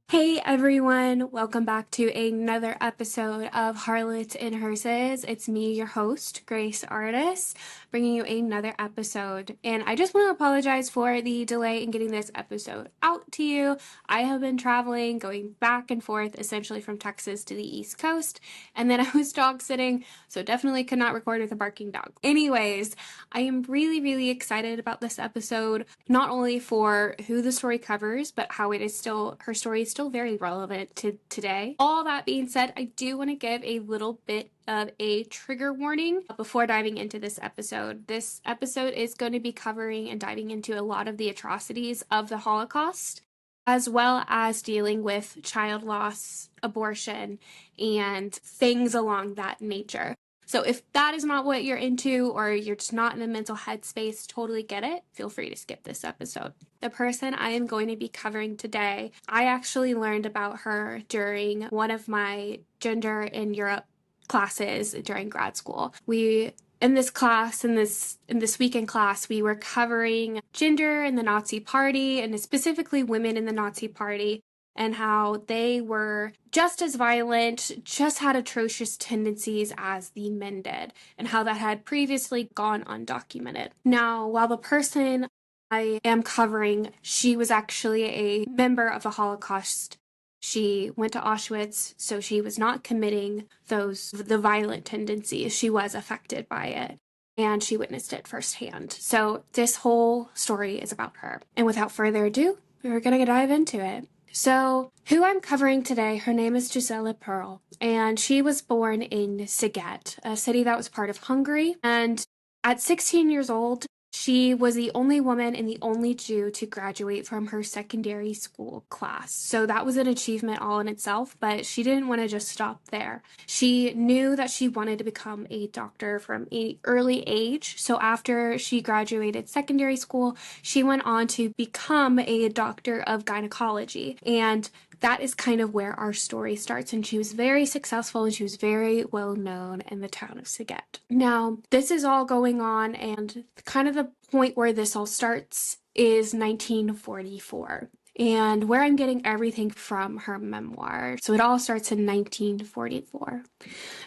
Hey everyone, welcome back to another episode of Harlots and Hearses. It's me, your host, Grace Artis, bringing you another episode. And I just want to apologize for the delay in getting this episode out to you. I have been traveling, going back and forth, essentially from Texas to the East Coast, and then I was dog sitting, so definitely could not record with a barking dog. Anyways, I am really excited about this episode, not only for who the story covers, but how her story is still very relevant to today. All that being said, I do want to give a little bit of a trigger warning before diving into this episode. This episode is going to be covering and diving into a lot of the atrocities of the Holocaust, as well as dealing with child loss, abortion, and things along that nature. So if that is not what you're into, or you're just not in a mental headspace, totally get it. Feel free to skip this episode. The person I am going to be covering today, I actually learned about her during one of my gender in Europe classes during grad school. In this weekend class, we were covering gender in the Nazi Party, and specifically women in the Nazi Party, and how they were just as violent, just had atrocious tendencies as the men did, and how that had previously gone undocumented. Now, while the person I am covering, she was actually a member of the Holocaust. She went to Auschwitz, so she was not committing the violent tendencies. She was affected by it, and she witnessed it firsthand. So this whole story is about her. And without further ado, we're going to dive into it. So, who I'm covering today, her name is Gisella Pearl, and she was born in Szeged, a city that was part of Hungary. And at 16 years old, she was the only woman and the only Jew to graduate from her secondary school class. So that was an achievement all in itself, but she didn't want to just stop there. She knew that she wanted to become a doctor from an early age. So after she graduated secondary school, she went on to become a doctor of gynecology. And that is kind of where our story starts. And she was very successful, and she was very well known in the town of Szeged. Now, this is all going on, and kind of the point where this all starts is 1944. And where I'm getting everything from her memoir. So it all starts in 1944.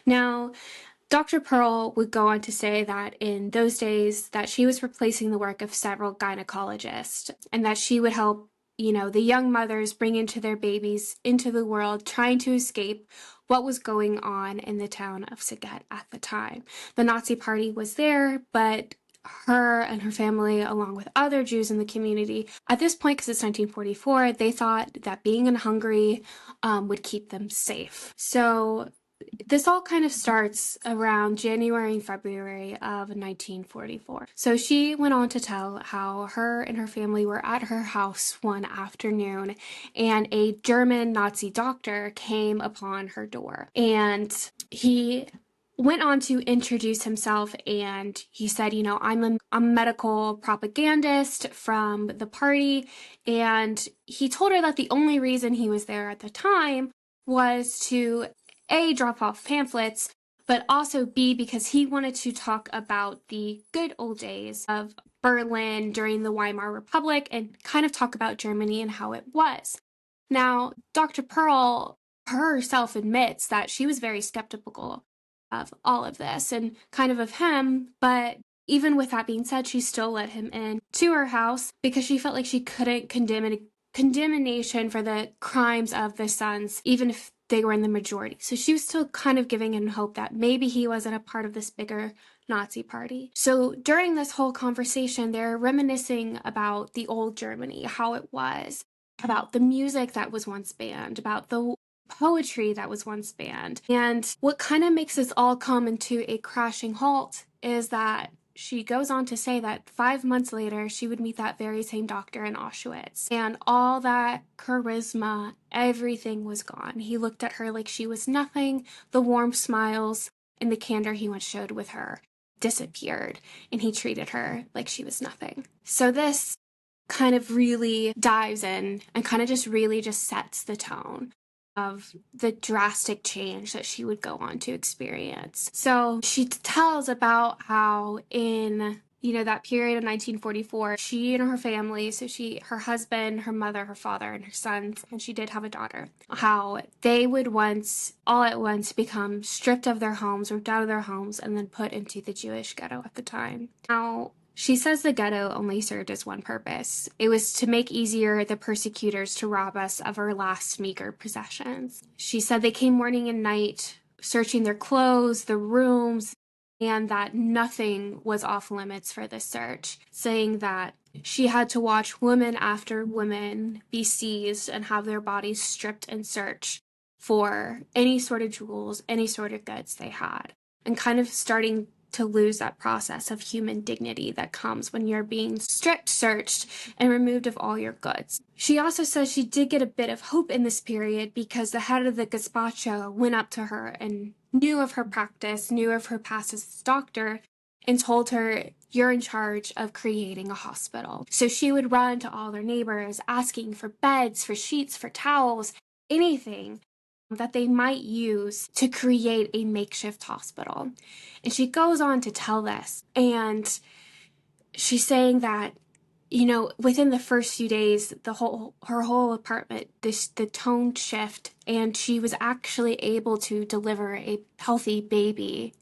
Now, Dr. Pearl would go on to say that in those days that she was replacing the work of several gynecologists, and that she would help the young mothers bring into their babies into the world, trying to escape what was going on in the town of Szeged at the time. The Nazi Party was there, but her and her family, along with other Jews in the community, at this point, because it's 1944, they thought that being in Hungary would keep them safe. So this all kind of starts around January and February of 1944. So she went on to tell how her and her family were at her house one afternoon, and a German Nazi doctor came upon her door. And he went on to introduce himself, and he said, I'm a medical propagandist from the party. And he told her that the only reason he was there at the time was to A, drop off pamphlets, but also B, because he wanted to talk about the good old days of Berlin during the Weimar Republic and kind of talk about Germany and how it was. Now, Dr. Pearl herself admits that she was very skeptical of all of this and kind of him, but even with that being said, she still let him in to her house because she felt like she couldn't condemnation for the crimes of the sons, even if they were in the majority. So she was still kind of giving him hope that maybe he wasn't a part of this bigger Nazi party. So during this whole conversation, they're reminiscing about the old Germany, how it was, about the music that was once banned, about the poetry that was once banned. And what kind of makes this all come into a crashing halt is that she goes on to say that 5 months later, she would meet that very same doctor in Auschwitz. And all that charisma, everything was gone. He looked at her like she was nothing. The warm smiles and the candor he once showed with her disappeared. And he treated her like she was nothing. So this kind of really dives in and kind of just really just sets the tone of the drastic change that she would go on to experience. So she tells about how in that period of 1944, she and her family, so her husband, her mother, her father, and her sons, and she did have a daughter, how they would all at once become stripped of their homes, ripped out of their homes, and then put into the Jewish ghetto at the time. Now, she says the ghetto only served as one purpose. It was to make easier the persecutors to rob us of our last meager possessions. She said they came morning and night, searching their clothes, the rooms, and that nothing was off limits for this search, saying that she had to watch woman after woman be seized and have their bodies stripped and searched for any sort of jewels, any sort of goods they had, and kind of starting to lose that process of human dignity that comes when you're being stripped, searched, and removed of all your goods. She also says she did get a bit of hope in this period because the head of the gazpacho went up to her and knew of her practice, knew of her past as a doctor, and told her, "You're in charge of creating a hospital." So she would run to all their neighbors asking for beds, for sheets, for towels, anything that they might use to create a makeshift hospital. And she goes on to tell this, and she's saying that, within the first few days, her whole apartment, the tone shift, and she was actually able to deliver a healthy baby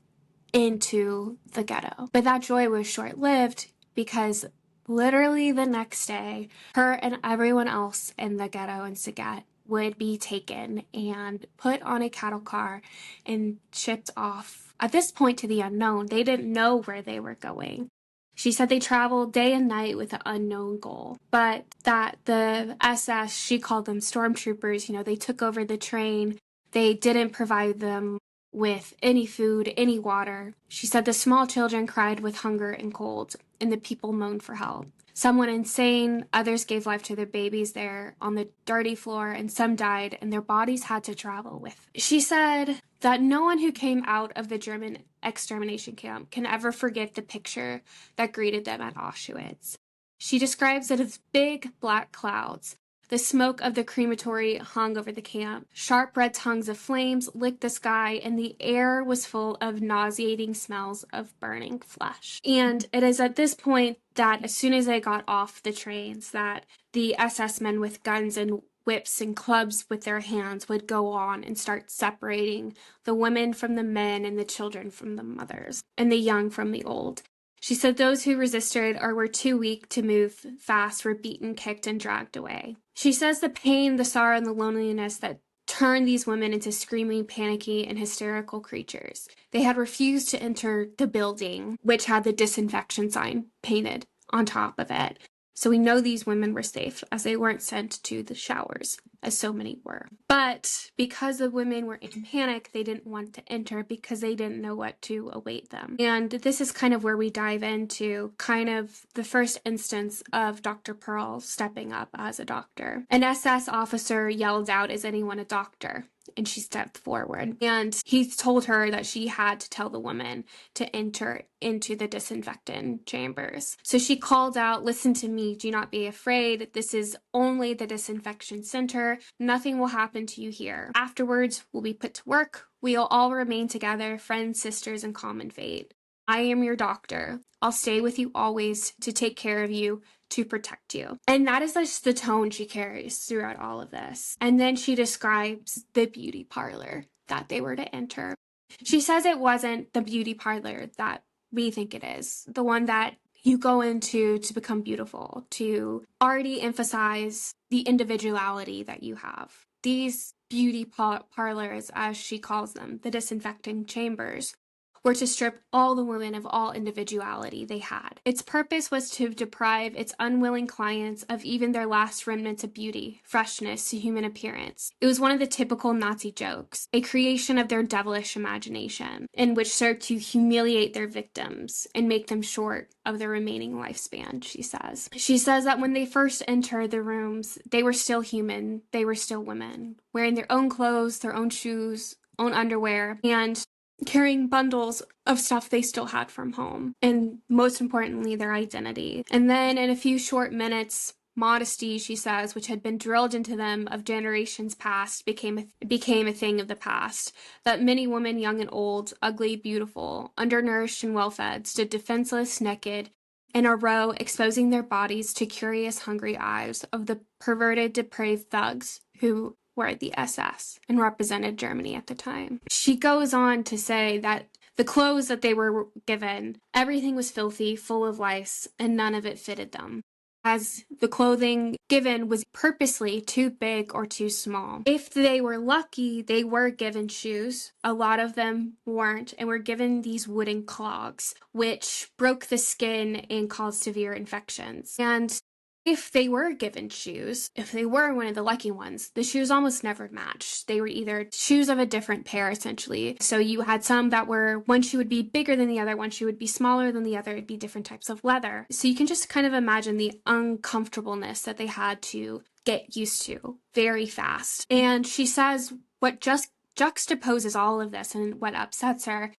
into the ghetto. But that joy was short-lived because literally the next day, her and everyone else in the ghetto in Saget would be taken and put on a cattle car and shipped off, at this point, to the unknown. They didn't know where they were going. She said they traveled day and night with an unknown goal, but that the SS, she called them stormtroopers, they took over the train. They didn't provide them with any food, any water. She said the small children cried with hunger and cold, and the people moaned for help. Some went insane, others gave life to their babies there on the dirty floor, and some died, and their bodies had to travel with. She said that no one who came out of the German extermination camp can ever forget the picture that greeted them at Auschwitz. She describes it as big black clouds. The smoke of the crematory hung over the camp. Sharp red tongues of flames licked the sky, and the air was full of nauseating smells of burning flesh. And it is at this point that as soon as they got off the trains, that the SS men with guns and whips and clubs with their hands would go on and start separating the women from the men and the children from the mothers and the young from the old. She said those who resisted or were too weak to move fast were beaten, kicked, and dragged away. She says the pain, the sorrow, and the loneliness that turned these women into screaming, panicky, and hysterical creatures. They had refused to enter the building, which had the disinfection sign painted on top of it. So we know these women were safe as they weren't sent to the showers, as so many were. But because the women were in panic, they didn't want to enter because they didn't know what to await them. And this is kind of where we dive into kind of the first instance of Dr. Pearl stepping up as a doctor. An SS officer yelled out, "Is anyone a doctor?" And she stepped forward, and he told her that she had to tell the woman to enter into the disinfectant chambers. So she called out, "Listen to me, do not be afraid. This is only the disinfection center. Nothing will happen to you here. Afterwards, we'll be put to work. We'll all remain together, friends, sisters, and common fate. I am your doctor. I'll stay with you always to take care of you, to protect you." And that is just the tone she carries throughout all of this. And then she describes the beauty parlor that they were to enter. She says it wasn't the beauty parlor that we think it is, the one that you go into to become beautiful, to already emphasize the individuality that you have. These beauty parlors, as she calls them, the disinfecting chambers, were to strip all the women of all individuality they had. Its purpose was to deprive its unwilling clients of even their last remnants of beauty, freshness to human appearance. It was one of the typical Nazi jokes, a creation of their devilish imagination, in which served to humiliate their victims and make them short of their remaining lifespan, she says. She says that when they first entered the rooms, they were still human, they were still women, wearing their own clothes, their own shoes, own underwear, and carrying bundles of stuff they still had from home, and most importantly, their identity. And then in a few short minutes, modesty, she says, which had been drilled into them of generations past, became a thing of the past. That many women, young and old, ugly, beautiful, undernourished and well-fed, stood defenseless, naked, in a row, exposing their bodies to curious, hungry eyes of the perverted, depraved thugs who were the SS and represented Germany at the time. She goes on to say that the clothes that they were given, everything was filthy, full of lice, and none of it fitted them, as the clothing given was purposely too big or too small. If they were lucky, they were given shoes. A lot of them weren't, and were given these wooden clogs, which broke the skin and caused severe infections. And if they were given shoes, if they were one of the lucky ones, the shoes almost never matched. They were either shoes of a different pair, essentially. So you had some that were, one shoe would be bigger than the other, one shoe would be smaller than the other, it'd be different types of leather. So you can just kind of imagine the uncomfortableness that they had to get used to very fast. And she says what just juxtaposes all of this and what upsets her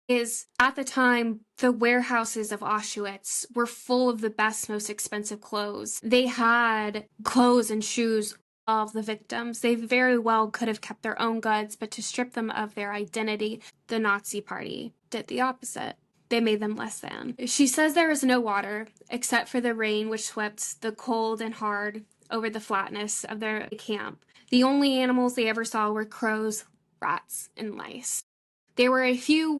is, at the time, the warehouses of Auschwitz were full of the best, most expensive clothes. They had clothes and shoes of the victims. They very well could have kept their own goods, but to strip them of their identity, the Nazi Party did the opposite. They made them less than. She says there was no water, except for the rain which swept the cold and hard over the flatness of their camp. The only animals they ever saw were crows, rats, and lice. There were a few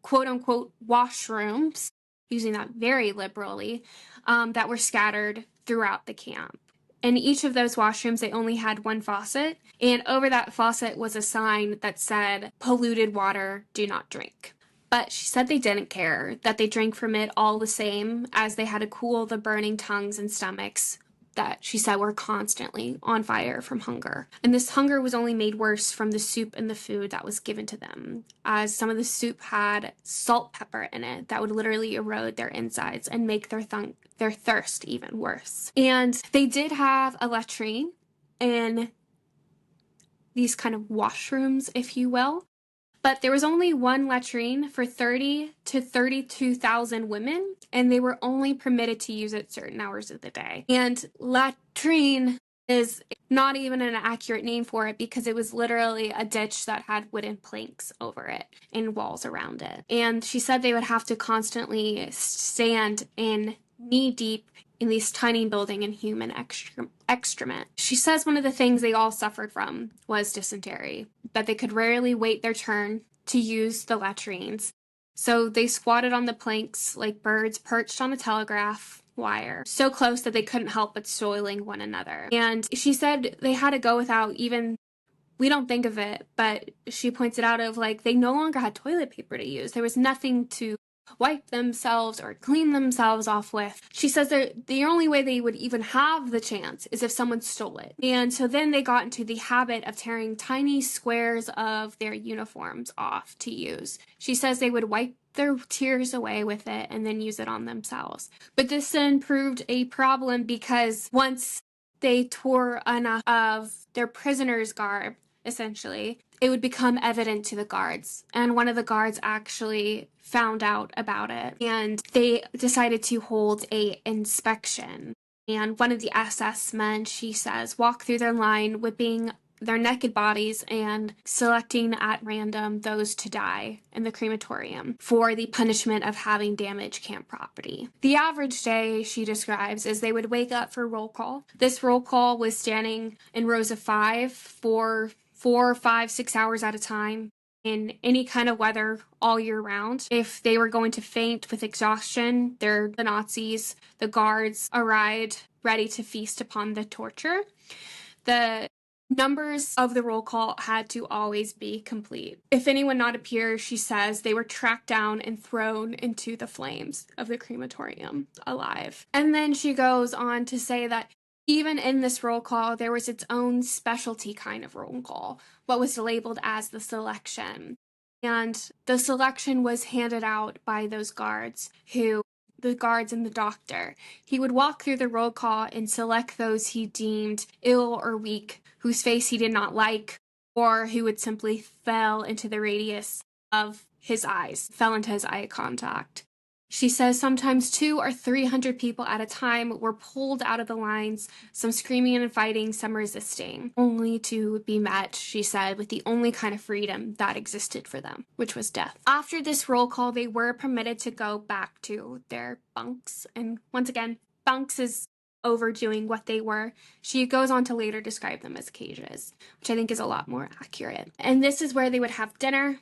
quote-unquote washrooms, using that very liberally, that were scattered throughout the camp. In each of those washrooms, they only had one faucet, and over that faucet was a sign that said, "Polluted water, do not drink." But she said they didn't care, that they drank from it all the same, as they had to cool the burning tongues and stomachs that she said were constantly on fire from hunger. And this hunger was only made worse from the soup and the food that was given to them, as some of the soup had salt pepper in it that would literally erode their insides and make their thirst even worse. And they did have a latrine in these kind of washrooms, if you will. But there was only one latrine for 30 to 32,000 women, and they were only permitted to use it certain hours of the day. And latrine is not even an accurate name for it, because it was literally a ditch that had wooden planks over it and walls around it. And she said they would have to constantly stand in knee-deep in these tiny building and human excrement. She says one of the things they all suffered from was dysentery, that they could rarely wait their turn to use the latrines. So they squatted on the planks like birds perched on a telegraph wire, so close that they couldn't help but soiling one another. And she said they had to go without even, we don't think of it, but she points it out of like, they no longer had toilet paper to use. There was nothing to wipe themselves or clean themselves off with. She says that the only way they would even have the chance is if someone stole it. And so then they got into the habit of tearing tiny squares of their uniforms off to use. She says they would wipe their tears away with it and then use it on themselves. But this then proved a problem, because once they tore enough of their prisoner's garb, essentially, it would become evident to the guards. And one of the guards actually found out about it, and they decided to hold a inspection. And one of the SS men, she says, walked through their line, whipping their naked bodies and selecting at random those to die in the crematorium for the punishment of having damaged camp property. The average day, she describes, is they would wake up for roll call. This roll call was standing in rows of 5 for 4, 5, 6 hours at a time in any kind of weather all year round. If they were going to faint with exhaustion, the Nazis, the guards, arrived ready to feast upon the torture. The numbers of the roll call had to always be complete. If anyone not appear, she says, they were tracked down and thrown into the flames of the crematorium alive. And then she goes on to say that even in this roll call, there was its own specialty kind of roll call, what was labeled as the selection. And the selection was handed out by those guards, the guards and the doctor. He would walk through the roll call and select those he deemed ill or weak, whose face he did not like, or who would simply fell into the radius of his eyes, fell into his eye contact. She says sometimes 200 or 300 people at a time were pulled out of the lines, some screaming and fighting, some resisting, only to be met, she said, with the only kind of freedom that existed for them, which was death. After this roll call, they were permitted to go back to their bunks. And once again, bunks is overdoing what they were. She goes on to later describe them as cages, which I think is a lot more accurate. And this is where they would have dinner.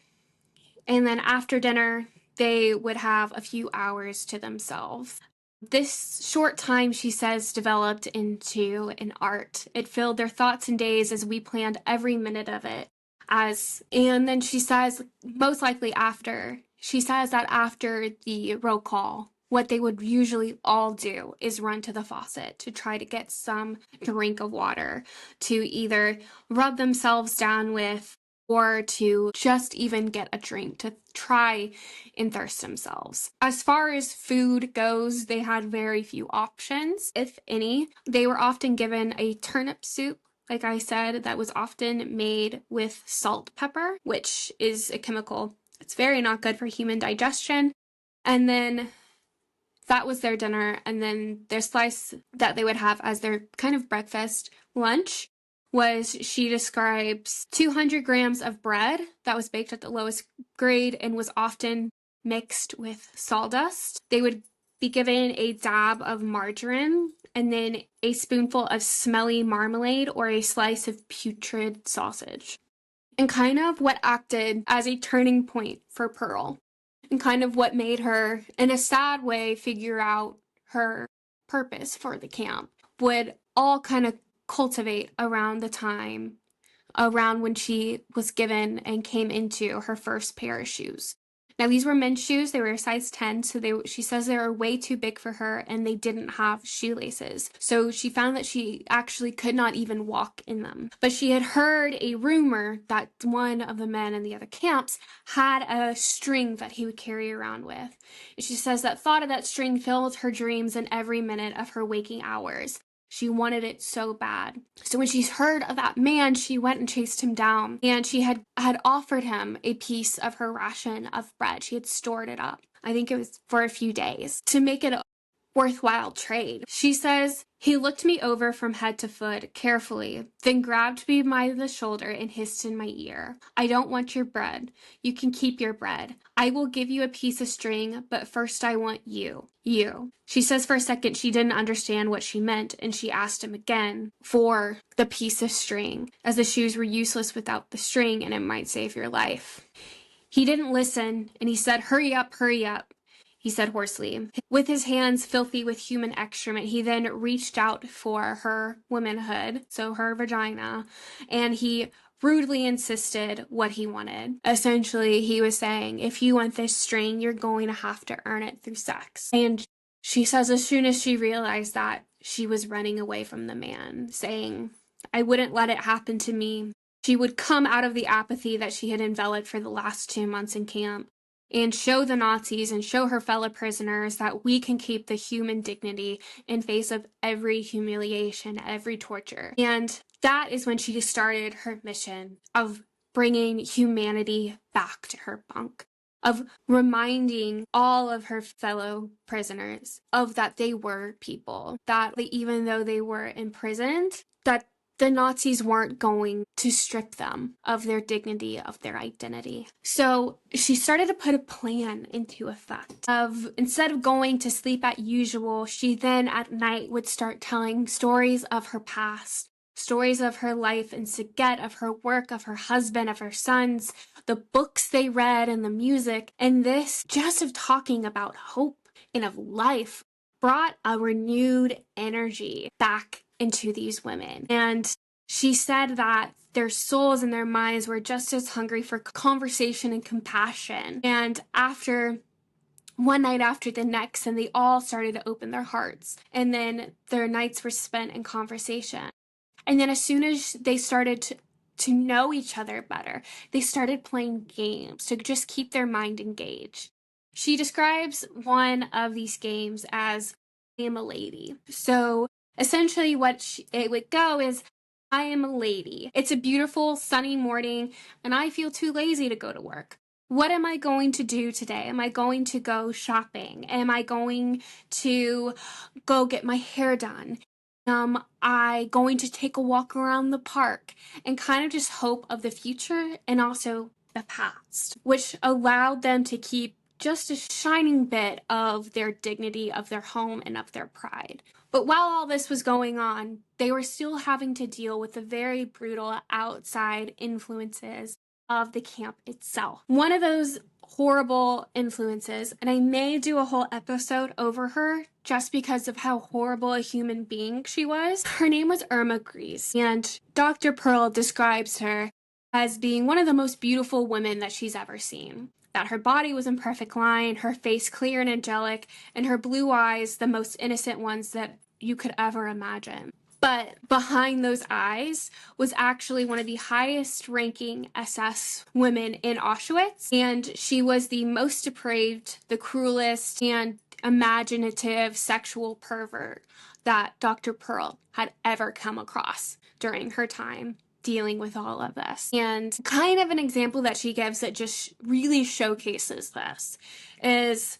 And then after dinner, they would have a few hours to themselves. This short time, she says, developed into an art. It filled their thoughts and days as we planned every minute of it. And then she says, most likely after, she says that after the roll call, what they would usually all do is run to the faucet to try to get some drink of water to either rub themselves down with or to just even get a drink to try and thirst themselves. As far as food goes, they had very few options, if any. They were often given a turnip soup, like I said, that was often made with salt pepper, which is a chemical that's very not good for human digestion. And then that was their dinner, and then their slice that they would have as their kind of breakfast lunch was, she describes, 200 grams of bread that was baked at the lowest grade and was often mixed with sawdust. They would be given a dab of margarine and then a spoonful of smelly marmalade or a slice of putrid sausage. And kind of what acted as a turning point for Pearl, and kind of what made her, in a sad way, figure out her purpose for the camp, would all kind of cultivate around the time, around when she was given and came into her first pair of shoes. Now, these were men's shoes. They were a size 10, so she says they were way too big for her, and they didn't have shoelaces. So she found that she actually could not even walk in them. But she had heard a rumor that one of the men in the other camps had a string that he would carry around with. And she says that thought of that string filled her dreams in every minute of her waking hours. She wanted it so bad. So when she heard of that man, she went and chased him down. And she had offered him a piece of her ration of bread. She had stored it up. I think it was for a few days to make it a worthwhile trade. She says, he looked me over from head to foot carefully, then grabbed me by the shoulder and hissed in my ear. I don't want your bread. You can keep your bread. I will give you a piece of string, but first I want you. You. She says for a second she didn't understand what she meant, and she asked him again for the piece of string, as the shoes were useless without the string and it might save your life. He didn't listen, and he said, hurry up, he said hoarsely. With his hands filthy with human excrement, he then reached out for her womanhood, so her vagina, and he rudely insisted what he wanted. Essentially, he was saying, if you want this string, you're going to have to earn it through sex. And she says as soon as she realized that, she was running away from the man, saying, I wouldn't let it happen to me. She would come out of the apathy that she had enveloped for the last 2 months in camp and show the Nazis and show her fellow prisoners that we can keep the human dignity in face of every humiliation, every torture. And that is when she started her mission of bringing humanity back to her bunk, of reminding all of her fellow prisoners of that they were people, that even though they were imprisoned, that the Nazis weren't going to strip them of their dignity, of their identity. So she started to put a plan into effect of, instead of going to sleep as usual, she then at night would start telling stories of her past, stories of her life in Saget, of her work, of her husband, of her sons, the books they read and the music. And this, just of talking about hope and of life, brought a renewed energy back into these women. And she said that their souls and their minds were just as hungry for conversation and compassion. And after one night after the next, and they all started to open their hearts. And then their nights were spent in conversation. And then as soon as they started to know each other better, they started playing games to just keep their mind engaged. She describes one of these games as I am a lady. So essentially what it would go is, I am a lady. It's a beautiful sunny morning and I feel too lazy to go to work. what am I going to do today? Am I going to go shopping? Am I going to go get my hair done? Am I going to take a walk around the park? And kind of just hope of the future and also the past, which allowed them to keep just a shining bit of their dignity, of their home, and of their pride. But while all this was going on, they were still having to deal with the very brutal outside influences of the camp itself. One of those horrible influences, and I may do a whole episode over her just because of how horrible a human being she was. Her name was Irma Grease, and Dr. Pearl describes her as being one of the most beautiful women that she's ever seen. That her body was in perfect line, her face clear and angelic, and her blue eyes the most innocent ones that you could ever imagine. But behind those eyes was actually one of the highest ranking SS women in Auschwitz. And she was the most depraved, the cruelest, and imaginative sexual pervert that Dr. Pearl had ever come across during her time dealing with all of this. And kind of an example that she gives that just really showcases this is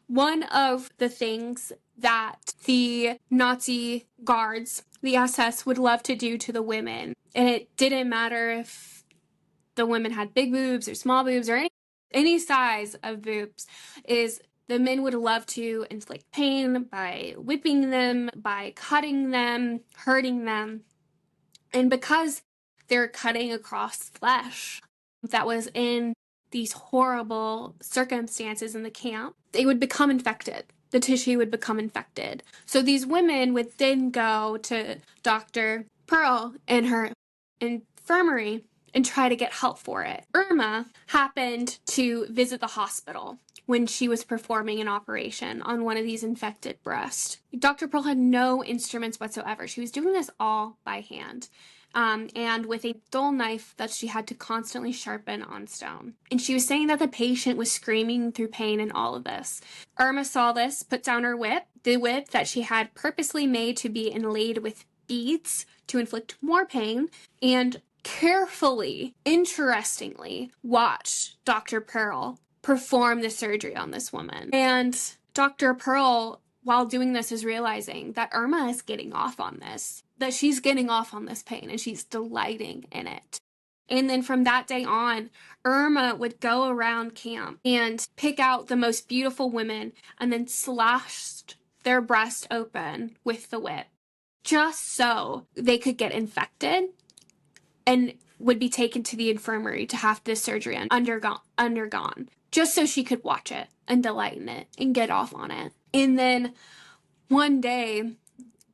one of the things that the Nazi guards, the SS, would love to do to the women. And it didn't matter if the women had big boobs or small boobs or any size of boobs, is the men would love to inflict pain by whipping them, by cutting them, hurting them. And because they're cutting across flesh that was in these horrible circumstances in the camp, they would become infected. The tissue would become infected. So these women would then go to Dr. Pearl in her infirmary and try to get help for it. Irma happened to visit the hospital when she was performing an operation on one of these infected breasts. Dr. Pearl had no instruments whatsoever. She was doing this all by hand. And with a dull knife that she had to constantly sharpen on stone. And she was saying that the patient was screaming through pain in all of this. Irma saw this, put down her whip, the whip that she had purposely made to be inlaid with beads to inflict more pain, and carefully, interestingly, watched Dr. Pearl perform the surgery on this woman. And Dr. Pearl, while doing this, is realizing that Irma is getting off on this, that she's getting off on this pain and she's delighting in it. And then from that day on, Irma would go around camp and pick out the most beautiful women and then slashed their breast open with the whip just so they could get infected and would be taken to the infirmary to have this surgery undergone just so she could watch it and delight in it and get off on it. And then one day,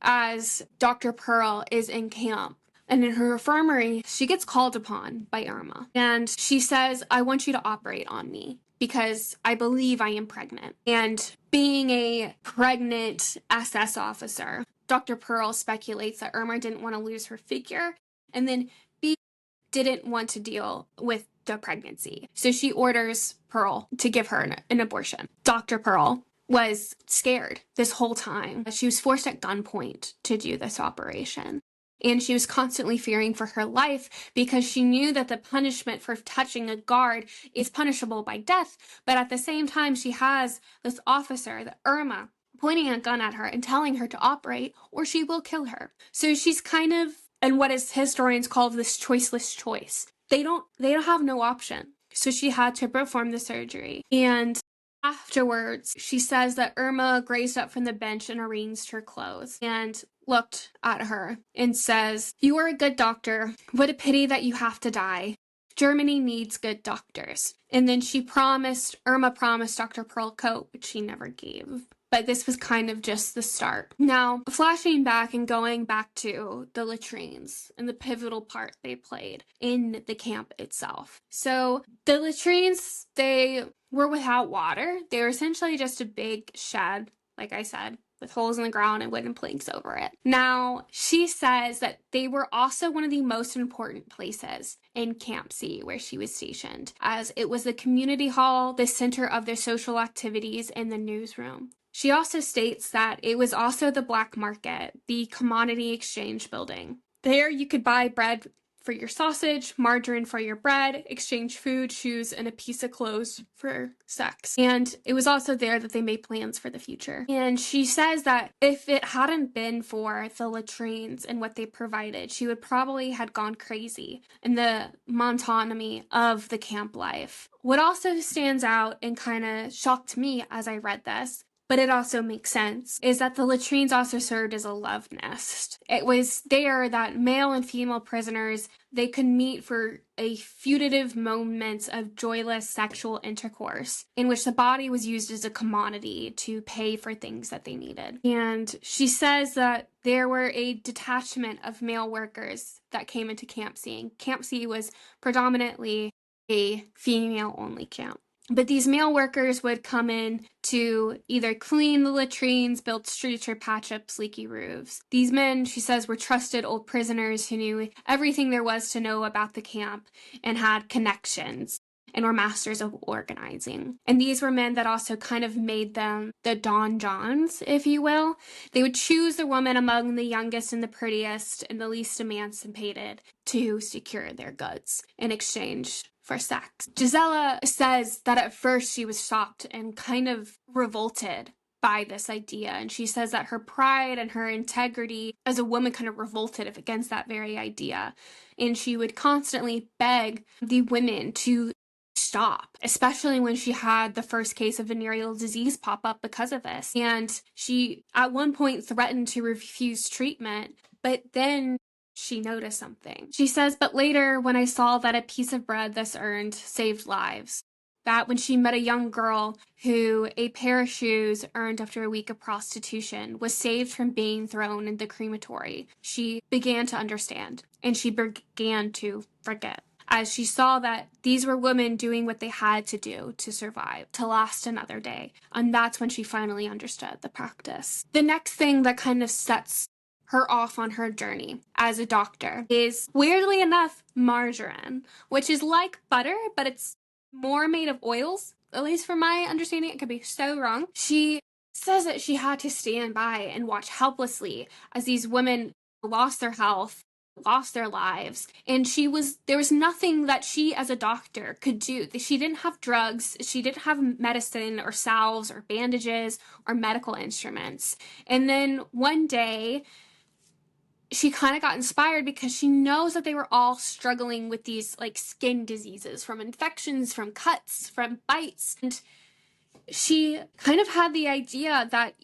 as Dr. Pearl is in camp and in her infirmary, she gets called upon by Irma. And she says, I want you to operate on me because I believe I am pregnant. And being a pregnant SS officer, Dr. Pearl speculates that Irma didn't want to lose her figure and then B, didn't want to deal with the pregnancy. So she orders Pearl to give her an abortion. Dr. Pearl was scared this whole time. She was forced at gunpoint to do this operation. And she was constantly fearing for her life because she knew that the punishment for touching a guard is punishable by death. But at the same time, she has this officer, the Irma, pointing a gun at her and telling her to operate or she will kill her. So she's kind of in what is historians call this choiceless choice. They don't have no option. So she had to perform the surgery. And afterwards, she says that Irma grazed up from the bench and arranged her clothes and looked at her and says, you are a good doctor. What a pity that you have to die. Germany needs good doctors. And then Irma promised Dr. Pearl coat, which she never gave. But this was kind of just the start. Now, flashing back and going back to the latrines and the pivotal part they played in the camp itself. So the latrines, they were without water. They were essentially just a big shed, like I said, with holes in the ground and wooden planks over it. Now, she says that they were also one of the most important places in Camp C where she was stationed, as it was the community hall, the center of their social activities, and the newsroom. She also states that it was also the black market, the commodity exchange building. There you could buy bread for your sausage, margarine for your bread, exchange food, shoes, and a piece of clothes for sex. And it was also there that they made plans for the future. And she says that if it hadn't been for the latrines and what they provided, she would probably had gone crazy in the monotony of the camp life. What also stands out and kind of shocked me as I read this, but it also makes sense, is that the latrines also served as a love nest. It was there that male and female prisoners, they could meet for a fugitive moments of joyless sexual intercourse in which the body was used as a commodity to pay for things that they needed. And she says that there were a detachment of male workers that came into Camp C. Camp C was predominantly a female-only camp. But these male workers would come in to either clean the latrines, build streets, or patch up leaky roofs. These men, she says, were trusted old prisoners who knew everything there was to know about the camp and had connections and were masters of organizing. And these were men that also kind of made them the Don Johns, if you will. They would choose the woman among the youngest and the prettiest and the least emancipated to secure their goods in exchange for sex. Gisela says that at first she was shocked and kind of revolted by this idea. And she says that her pride and her integrity as a woman kind of revolted against that very idea. And she would constantly beg the women to stop, especially when she had the first case of venereal disease pop up because of this. And she at one point threatened to refuse treatment, but then she noticed something. She says, but later when I saw that a piece of bread thus earned saved lives, that when she met a young girl who a pair of shoes earned after a week of prostitution was saved from being thrown in the crematory, she began to understand and she began to forget, as she saw that these were women doing what they had to do to survive, to last another day. And that's when she finally understood the practice. The next thing that kind of sets her off on her journey as a doctor is, weirdly enough, margarine, which is like butter, but it's more made of oils, at least from my understanding. It could be so wrong. She says that she had to stand by and watch helplessly as these women lost their health, lost their lives, and there was nothing that she as a doctor could do. She didn't have drugs, she didn't have medicine or salves or bandages or medical instruments. And then one day she kind of got inspired because she knows that they were all struggling with these like skin diseases from infections, from cuts, from bites. And she kind of had the idea that,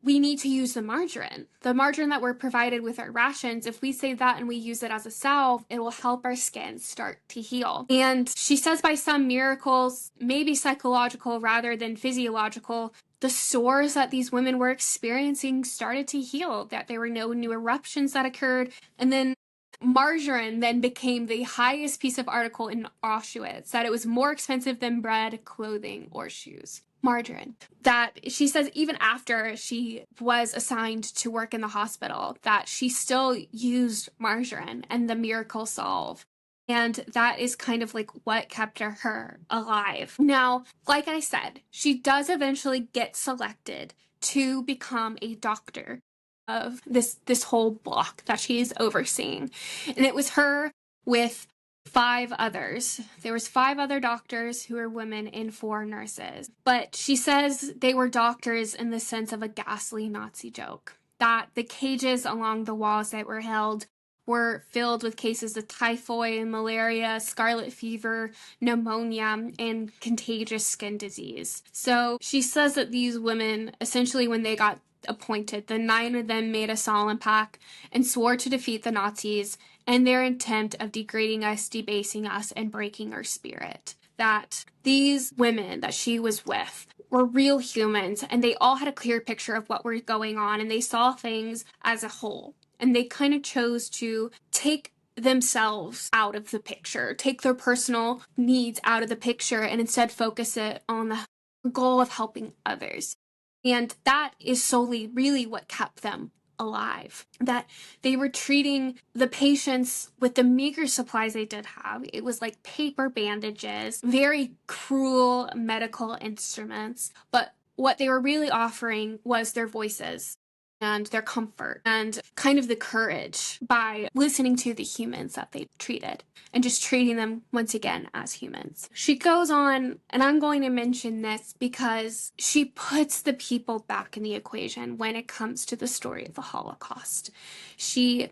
we need to use the margarine that we're provided with our rations. If we save that and we use it as a salve, it will help our skin start to heal. And she says by some miracles, maybe psychological rather than physiological, the sores that these women were experiencing started to heal, that there were no new eruptions that occurred. And then margarine then became the highest piece of article in Auschwitz, that it was more expensive than bread, clothing, or shoes. Margarine. That she says even after she was assigned to work in the hospital, that she still used margarine and the miracle solve. And that is kind of like what kept her alive. Now, like I said, she does eventually get selected to become a doctor of this whole block that she is overseeing. And it was her with 5 others. There was 5 other doctors who were women and 4 nurses. But she says they were doctors in the sense of a ghastly Nazi joke. That the cages along the walls that were held were filled with cases of typhoid, malaria, scarlet fever, pneumonia, and contagious skin disease. So she says that these women, essentially when they got appointed, the 9 of them made a solemn pact and swore to defeat the Nazis and their intent of degrading us, debasing us, and breaking our spirit. That these women that she was with were real humans, and they all had a clear picture of what was going on, and they saw things as a whole. And they kind of chose to take themselves out of the picture, take their personal needs out of the picture, and instead focus it on the goal of helping others. And that is solely really what kept them alive. That they were treating the patients with the meager supplies they did have. It was like paper bandages, very cruel medical instruments. But what they were really offering was their voices. and their comfort and kind of the courage by listening to the humans that they treated and just treating them once again as humans. She goes on, and I'm going to mention this because she puts the people back in the equation when it comes to the story of the Holocaust. She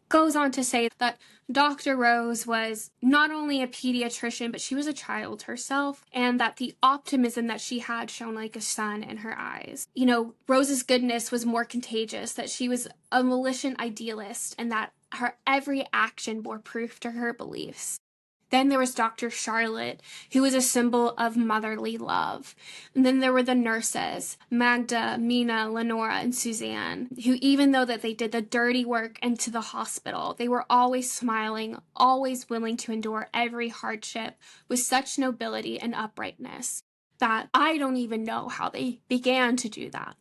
goes on to say that Dr. Rose was not only a pediatrician, but she was a child herself, and that the optimism that she had shone like a sun in her eyes. You know, Rose's goodness was more contagious, that she was a malicious idealist, and that her every action bore proof to her beliefs. Then there was Dr. Charlotte, who was a symbol of motherly love. And then there were the nurses, Magda, Mina, Lenora, and Suzanne, who even though that they did the dirty work into the hospital, they were always smiling, always willing to endure every hardship with such nobility and uprightness that I don't even know how they began to do that.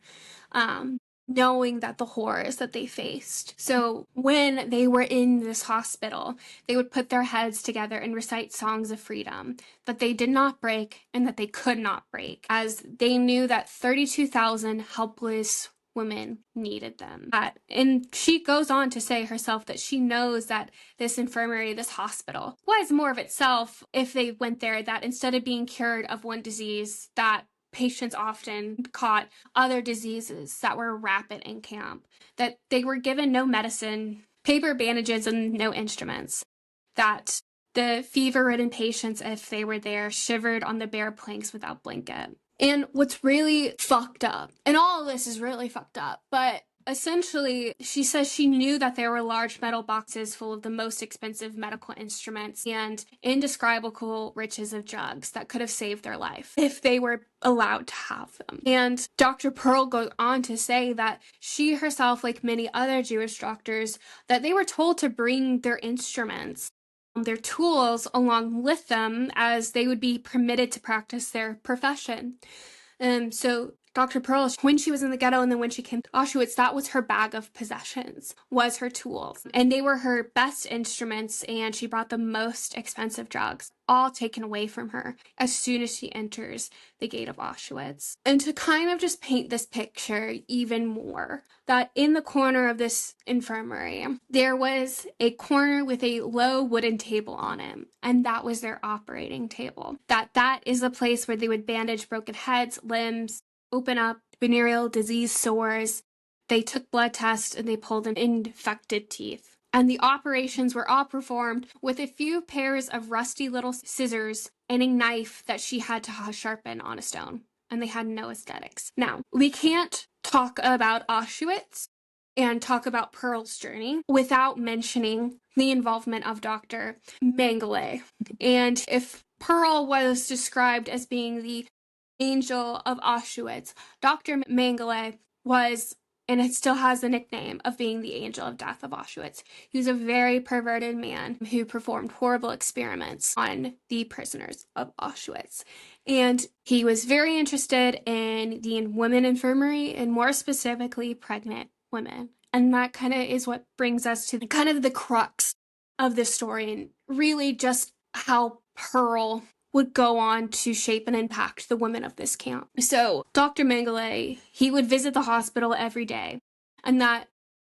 Knowing that the horrors that they faced. So when they were in this hospital, they would put their heads together and recite songs of freedom that they did not break and that they could not break, as they knew that 32,000 helpless women needed them. And she goes on to say herself that she knows that this infirmary, this hospital, was more of itself if they went there, that instead of being cured of one disease, that patients often caught other diseases that were rampant in camp, that they were given no medicine, paper bandages, and no instruments, that the fever-ridden patients, if they were there, shivered on the bare planks without blanket. And what's really fucked up, and all of this is really fucked up, but essentially, she says she knew that there were large metal boxes full of the most expensive medical instruments and indescribable riches of drugs that could have saved their life if they were allowed to have them. And Dr. Pearl goes on to say that she herself, like many other Jewish doctors, that they were told to bring their instruments, their tools along with them, as they would be permitted to practice their profession. So Dr. Pearl, when she was in the ghetto and then when she came to Auschwitz, that was her bag of possessions, was her tools. And they were her best instruments, and she brought the most expensive drugs, all taken away from her as soon as she enters the gate of Auschwitz. And to kind of just paint this picture even more, that in the corner of this infirmary, there was a corner with a low wooden table on it, and that was their operating table. That is a place where they would bandage broken heads, limbs, open up venereal disease sores. They took blood tests and they pulled in infected teeth. And the operations were all performed with a few pairs of rusty little scissors and a knife that she had to sharpen on a stone. And they had no aesthetics. Now, we can't talk about Auschwitz and talk about Pearl's journey without mentioning the involvement of Dr. Mengele. And if Pearl was described as being the angel of Auschwitz, Dr. Mengele was, and it still has the nickname of being the angel of death of Auschwitz. He was a very perverted man who performed horrible experiments on the prisoners of Auschwitz. And he was very interested in the women infirmary, and more specifically, pregnant women. And that kind of is what brings us to kind of the crux of this story, and really just how Pearl would go on to shape and impact the women of this camp. So Dr. Mengele, he would visit the hospital every day, and that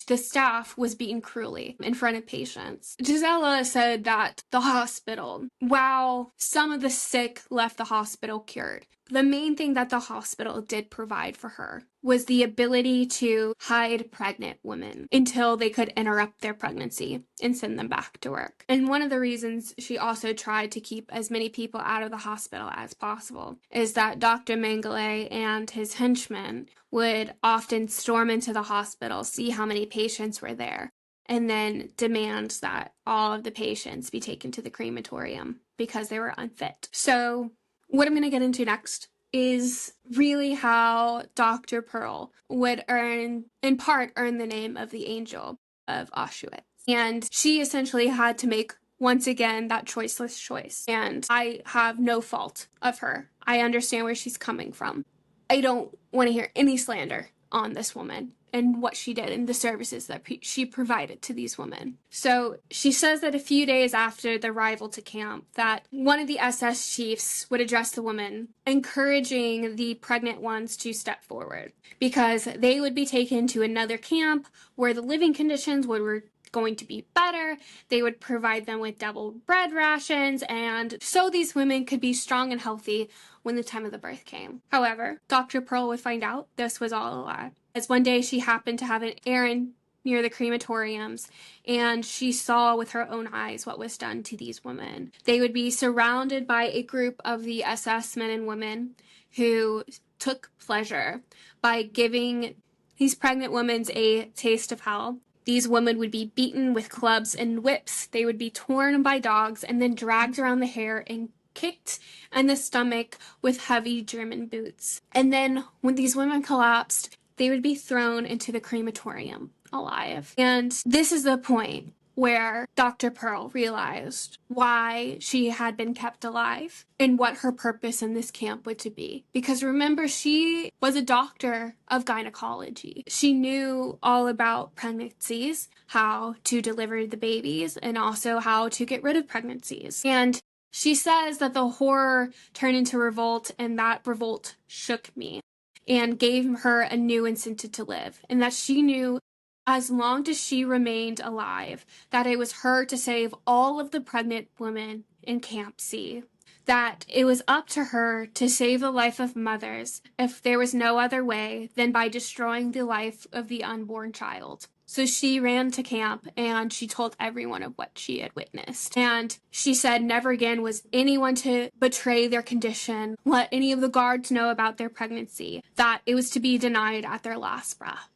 the staff was beaten cruelly in front of patients. Gisela said that the hospital, while some of the sick left the hospital cured, the main thing that the hospital did provide for her was the ability to hide pregnant women until they could interrupt their pregnancy and send them back to work. And one of the reasons she also tried to keep as many people out of the hospital as possible is that Dr. Mengele and his henchmen would often storm into the hospital, see how many patients were there, and then demand that all of the patients be taken to the crematorium because they were unfit. So what I'm going to get into next is really how Dr. Pearl would in part earn the name of the Angel of Auschwitz. And she essentially had to make, once again, that choiceless choice. And I have no fault of her. I understand where she's coming from. I don't want to hear any slander on this woman and what she did and the services that she provided to these women. So she says that a few days after the arrival to camp, that one of the SS chiefs would address the woman, encouraging the pregnant ones to step forward because they would be taken to another camp where the living conditions were going to be better. They would provide them with double bread rations, and so these women could be strong and healthy when the time of the birth came. However, Dr. Pearl would find out this was all a lie, as one day she happened to have an errand near the crematoriums, and she saw with her own eyes what was done to these women. They would be surrounded by a group of the SS men and women who took pleasure by giving these pregnant women a taste of hell. These women would be beaten with clubs and whips. They would be torn by dogs and then dragged around the hair and kicked in the stomach with heavy German boots. And then when these women collapsed, they would be thrown into the crematorium alive. And this is the point where Dr. Pearl realized why she had been kept alive and what her purpose in this camp would to be. Because remember, she was a doctor of gynecology. She knew all about pregnancies, how to deliver the babies, and also how to get rid of pregnancies. And she says that the horror turned into revolt, and that revolt shook me and gave her a new incentive to live, and that she knew as long as she remained alive, that it was her to save all of the pregnant women in Camp C, that it was up to her to save the life of mothers if there was no other way than by destroying the life of the unborn child. So she ran to camp and she told everyone of what she had witnessed. And she said never again was anyone to betray their condition, let any of the guards know about their pregnancy, that it was to be denied at their last breath.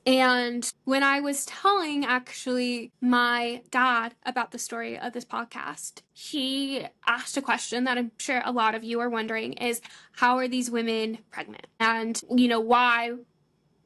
And when I was telling actually my dad about the story of this podcast, he asked a question that I'm sure a lot of you are wondering is, how are these women pregnant? And, why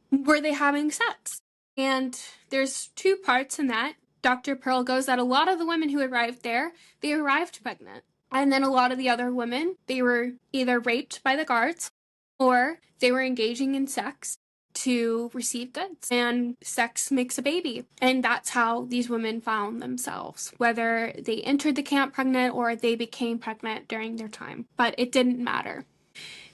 were they having sex? And there's two parts in that. Dr. Pearl goes that a lot of the women who arrived there, they arrived pregnant. And then a lot of the other women, they were either raped by the guards or they were engaging in sex to receive goods, and sex makes a baby. And that's how these women found themselves, whether they entered the camp pregnant or they became pregnant during their time. But it didn't matter.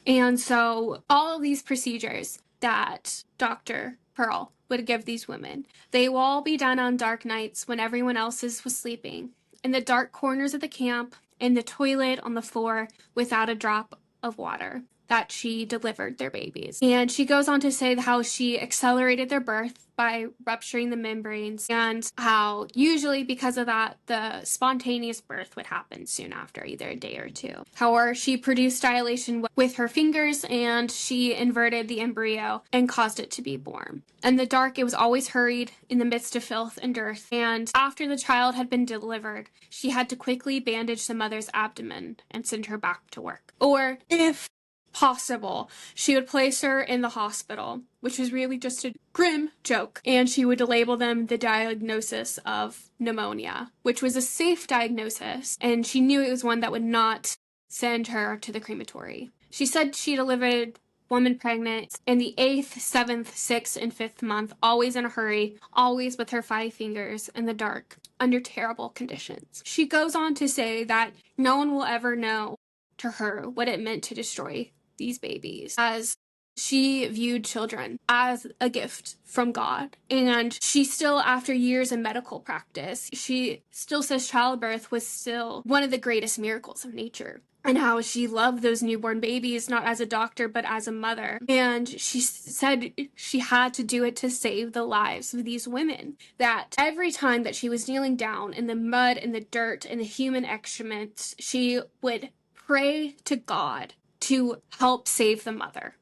And so all of these procedures that Dr. Pearl would give these women, they will all be done on dark nights when everyone else was sleeping, in the dark corners of the camp, in the toilet, on the floor, without a drop of water, that she delivered their babies. And she goes on to say how she accelerated their birth by rupturing the membranes, and how usually because of that, the spontaneous birth would happen soon after, either a day or two. However, she produced dilation with her fingers, and she inverted the embryo and caused it to be born. In the dark, it was always hurried in the midst of filth and dirt. And after the child had been delivered, she had to quickly bandage the mother's abdomen and send her back to work. Or if possible, she would place her in the hospital, which was really just a grim joke, and she would label them the diagnosis of pneumonia, which was a safe diagnosis, and she knew it was one that would not send her to the crematory. She said she delivered woman pregnant in the 8th, 7th, 6th, and 5th month, always in a hurry, always with her 5 fingers in the dark, under terrible conditions. She goes on to say that no one will ever know to her what it meant to destroy these babies, as she viewed children as a gift from God. And she still, after years in medical practice, she still says childbirth was still one of the greatest miracles of nature, and how she loved those newborn babies, not as a doctor, but as a mother. And she said she had to do it to save the lives of these women, that every time that she was kneeling down in the mud and the dirt and the human excrement, she would pray to God to help save the mother,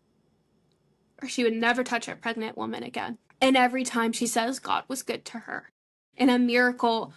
or she would never touch a pregnant woman again. And every time she says God was good to her, and a miracle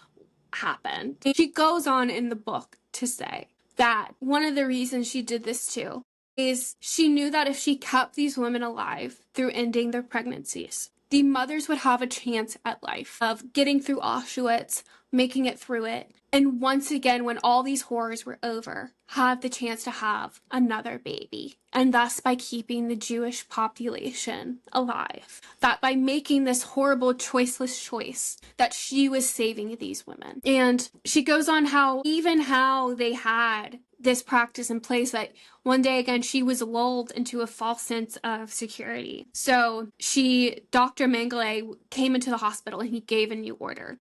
happened. And she goes on in the book to say that one of the reasons she did this too is she knew that if she kept these women alive through ending their pregnancies, the mothers would have a chance at life of getting through Auschwitz, making it through it, and once again, when all these horrors were over, have the chance to have another baby. And thus by keeping the Jewish population alive. That by making this horrible choiceless choice, that she was saving these women. And she goes on how they had this practice in place, that one day again she was lulled into a false sense of security. So Dr. Mengele came into the hospital and he gave a new order.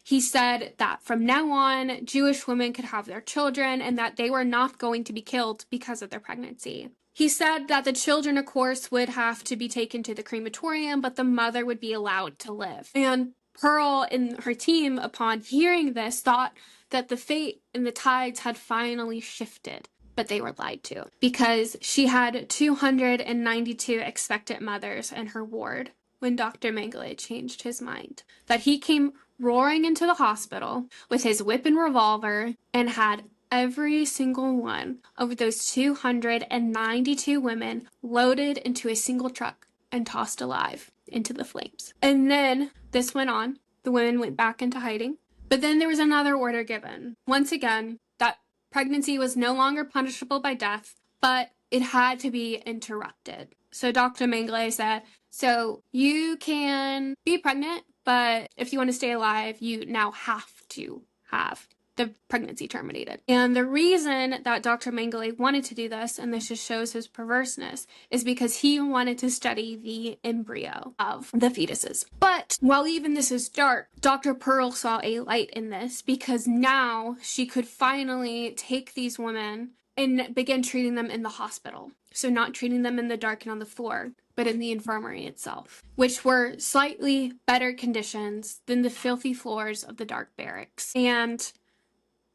He said that from now on, Jewish women could have their children and that they were not going to be killed because of their pregnancy. He said that the children, of course, would have to be taken to the crematorium, but the mother would be allowed to live. And Pearl and her team, upon hearing this, thought that the fate and the tides had finally shifted. But they were lied to, because she had 292 expectant mothers in her ward when Dr. Mengele changed his mind. That he came roaring into the hospital with his whip and revolver and had every single one of those 292 women loaded into a single truck and tossed alive into the flames. And then this went on. The women went back into hiding. But then there was another order given. Once again, that pregnancy was no longer punishable by death, but it had to be interrupted. So Dr. Mengele said, so you can be pregnant, but if you want to stay alive, you now have to have the pregnancy terminated. And the reason that Dr. Mengele wanted to do this, and this just shows his perverseness, is because he wanted to study the embryo of the fetuses. But while even this is dark, Dr. Pearl saw a light in this, because now she could finally take these women and begin treating them in the hospital. So not treating them in the dark and on the floor, but in the infirmary itself, which were slightly better conditions than the filthy floors of the dark barracks. And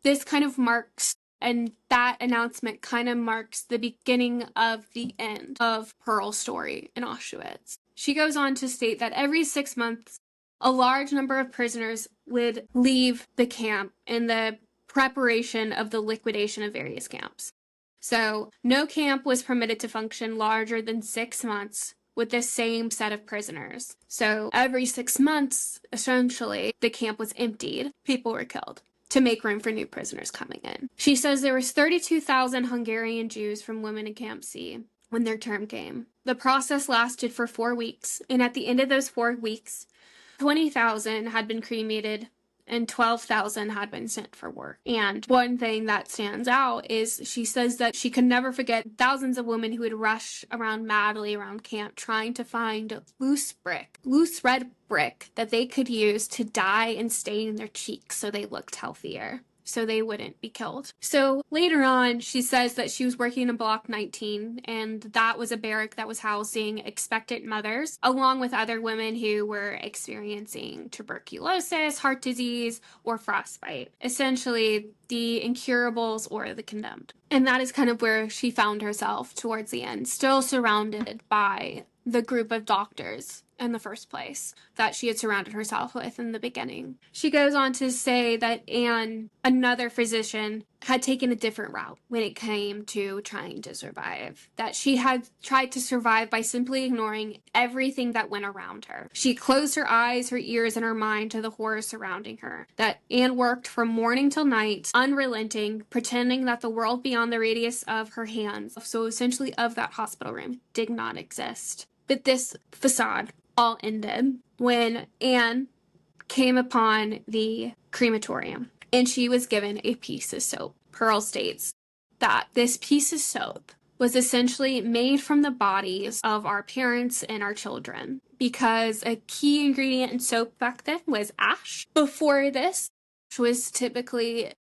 this kind of marks, and that announcement kind of marks the beginning of the end of Pearl's story in Auschwitz. She goes on to state that every 6 months, a large number of prisoners would leave the camp in the preparation of the liquidation of various camps. So no camp was permitted to function larger than 6 months with the same set of prisoners. So every 6 months, essentially, the camp was emptied. People were killed to make room for new prisoners coming in. She says there was 32,000 Hungarian Jews from women in Camp C when their term came. The process lasted for 4 weeks, and at the end of those 4 weeks, 20,000 had been cremated and 12,000 had been sent for work. And one thing that stands out is she says that she could never forget thousands of women who would rush around madly around camp trying to find loose red brick that they could use to dye and stain their cheeks so they looked healthier, so they wouldn't be killed. So later on, she says that she was working in Block 19, and that was a barrack that was housing expectant mothers, along with other women who were experiencing tuberculosis, heart disease, or frostbite. Essentially, the incurables or the condemned. And that is kind of where she found herself towards the end, still surrounded by the group of doctors in the first place that she had surrounded herself with in the beginning. She goes on to say that Anne, another physician, had taken a different route when it came to trying to survive. That she had tried to survive by simply ignoring everything that went around her. She closed her eyes, her ears, and her mind to the horror surrounding her. That Anne worked from morning till night, unrelenting, pretending that the world beyond the radius of her hands, so essentially of that hospital room, did not exist. But this facade all ended when Anne came upon the crematorium and she was given a piece of soap. Pearl states that this piece of soap was essentially made from the bodies of our parents and our children, because a key ingredient in soap back then was ash. Before this, which was typically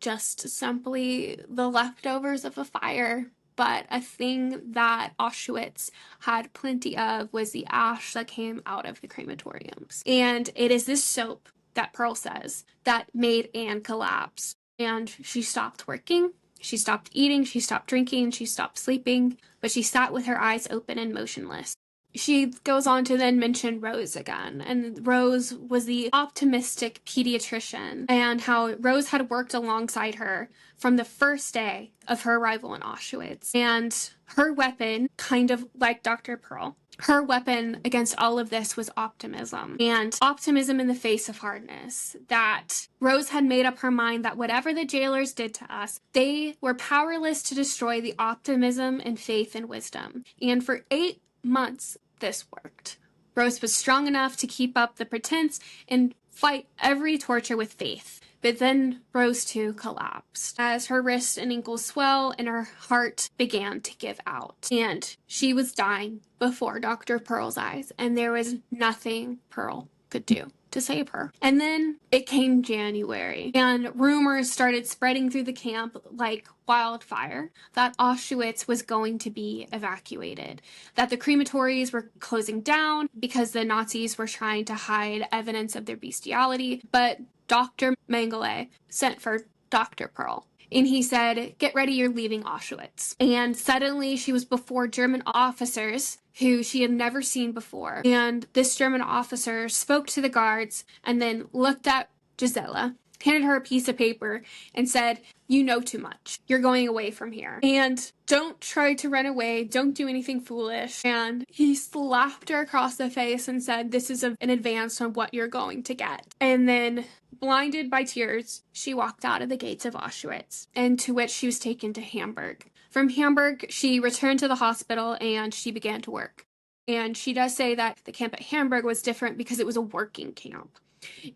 just simply the leftovers of a fire. But a thing that Auschwitz had plenty of was the ash that came out of the crematoriums. And it is this soap, that Pearl says, that made Anne collapse. And she stopped working, she stopped eating, she stopped drinking, she stopped sleeping, but she sat with her eyes open and motionless. She goes on to then mention Rose again, and Rose was the optimistic pediatrician, and how Rose had worked alongside her from the first day of her arrival in Auschwitz. And her weapon, kind of like Dr. Pearl, her weapon against all of this was optimism, and optimism in the face of hardness. That Rose had made up her mind that whatever the jailers did to us, they were powerless to destroy the optimism and faith and wisdom. And for 8 months, this worked. Rose was strong enough to keep up the pretense and fight every torture with faith. But then Rose too collapsed as her wrists and ankles swelled and her heart began to give out. And she was dying before Dr. Pearl's eyes, and there was nothing Pearl could do to save her. And then it came January, and rumors started spreading through the camp like wildfire that Auschwitz was going to be evacuated, that the crematories were closing down because the Nazis were trying to hide evidence of their bestiality. But Dr. Mengele sent for Dr. Pearl, and he said, "Get ready, you're leaving Auschwitz." And suddenly she was before German officers who she had never seen before. And this German officer spoke to the guards and then looked at Gisela, handed her a piece of paper, and said, "You know too much. You're going away from here. And don't try to run away. Don't do anything foolish." And he slapped her across the face and said, "This is an advance on what you're going to get." And then, blinded by tears, she walked out of the gates of Auschwitz, and to which she was taken to Hamburg. From Hamburg, she returned to the hospital and she began to work. And she does say that the camp at Hamburg was different because it was a working camp.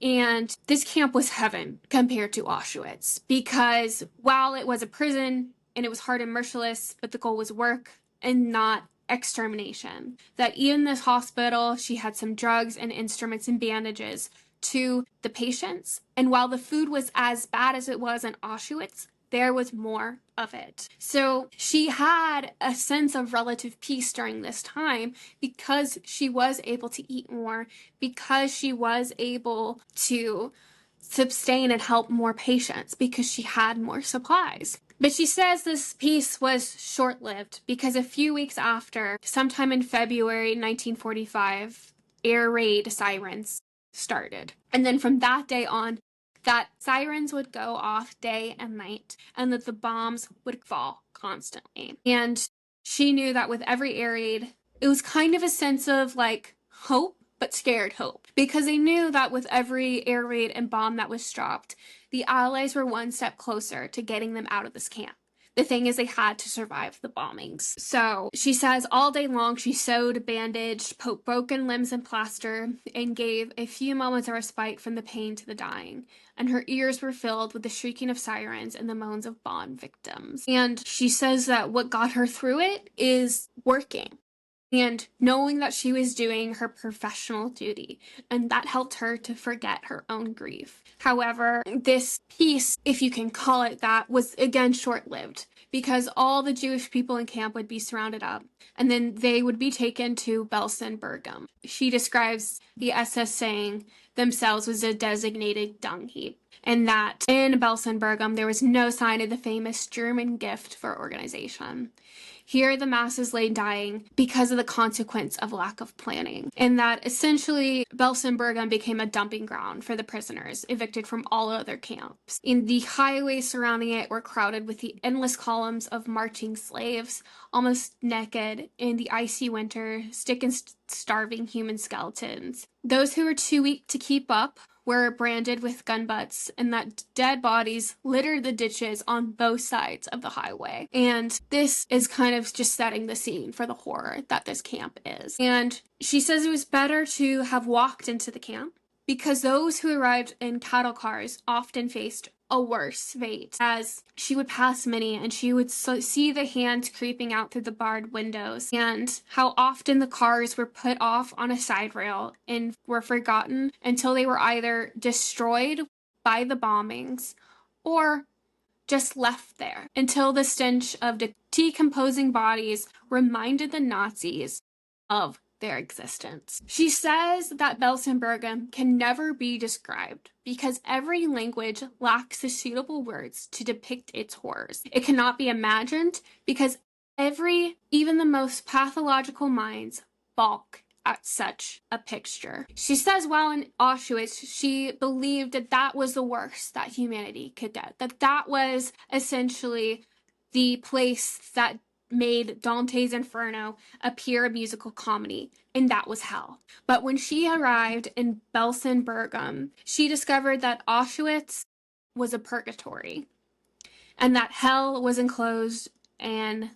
And this camp was heaven compared to Auschwitz, because while it was a prison and it was hard and merciless, but the goal was work and not extermination. That even this hospital, she had some drugs and instruments and bandages to the patients. And while the food was as bad as it was in Auschwitz, there was more of it. So she had a sense of relative peace during this time because she was able to eat more, because she was able to sustain and help more patients, because she had more supplies. But she says this peace was short-lived because a few weeks after, sometime in February 1945, air raid sirens started. And then from that day on, that sirens would go off day and night, and that the bombs would fall constantly. And she knew that with every air raid, it was kind of a sense of like hope, but scared hope, because they knew that with every air raid and bomb that was dropped, the Allies were one step closer to getting them out of this camp. The thing is, they had to survive the bombings. So she says all day long she sewed, bandaged, poked broken limbs in plaster, and gave a few moments of respite from the pain to the dying. And her ears were filled with the shrieking of sirens and the moans of bomb victims. And she says that what got her through it is working and knowing that she was doing her professional duty, and that helped her to forget her own grief. However, this peace, if you can call it that, was again short-lived, because all the Jewish people in camp would be surrounded up, and then they would be taken to Belsen-Bergen. She describes the SS saying themselves was a designated dung heap, and that in Belsen-Bergen there was no sign of the famous German gift for organization. Here the masses lay dying because of the consequence of lack of planning, and that essentially Belsen-Bergen became a dumping ground for the prisoners evicted from all other camps. And the highways surrounding it were crowded with the endless columns of marching slaves, almost naked in the icy winter, sick and starving human skeletons. Those who were too weak to keep up were branded with gun butts, and that dead bodies littered the ditches on both sides of the highway. And this is kind of just setting the scene for the horror that this camp is. And she says it was better to have walked into the camp, because those who arrived in cattle cars often faced a worse fate, as she would pass many and she would see the hands creeping out through the barred windows, and how often the cars were put off on a side rail and were forgotten until they were either destroyed by the bombings or just left there, until the stench of decomposing bodies reminded the Nazis of their existence. She says that Belsen-Bergen can never be described because every language lacks the suitable words to depict its horrors. It cannot be imagined because even the most pathological minds balk at such a picture. She says while in Auschwitz, she believed that that was the worst that humanity could get, that was essentially the place that made Dante's Inferno appear a musical comedy, and that was hell. But when she arrived in Belsen-Bergam, she discovered that Auschwitz was a purgatory, and that hell was enclosed and